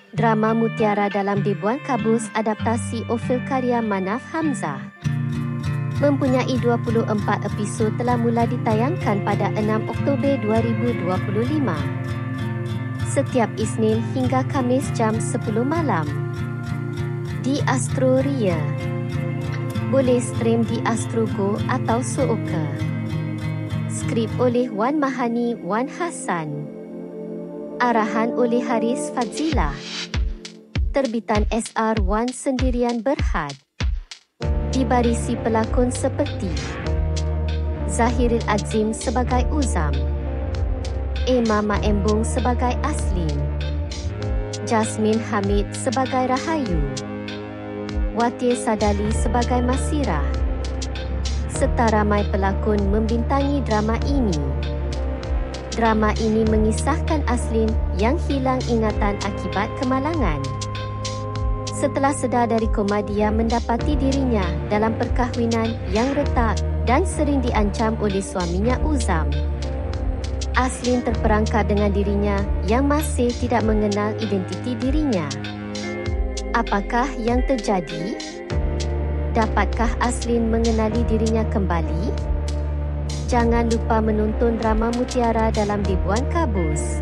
Drama Mutiara dalam Dibuan Kabus adaptasi ofil karya Manaf Hamzah. Mempunyai 24 episod telah mula ditayangkan pada 6 Oktober 2025. Setiap Isnin hingga Khamis jam 10 malam. Di Astro Ria. Boleh stream di Astro Go atau Sooka. Skrip oleh Wan Mahani Wan Hassan. Arahan oleh Haris Fadzila. Terbitan SR1 Sendirian Berhad. Dibarisi pelakon seperti Zahiril Azim sebagai Uzam, Emma Maembung sebagai Aslin, Jasmine Hamid sebagai Rahayu, Watir Sadali sebagai Masirah, serta ramai pelakon membintangi drama ini. Drama ini mengisahkan Aslin yang hilang ingatan akibat kemalangan. Setelah sedar dari koma, dia mendapati dirinya dalam perkahwinan yang retak dan sering diancam oleh suaminya Uzam. Aslin terperangkap dengan dirinya yang masih tidak mengenal identiti dirinya. Apakah yang terjadi? Dapatkah Aslin mengenali dirinya kembali? Jangan lupa menonton drama Mutiara dalam Dibuan Kabus.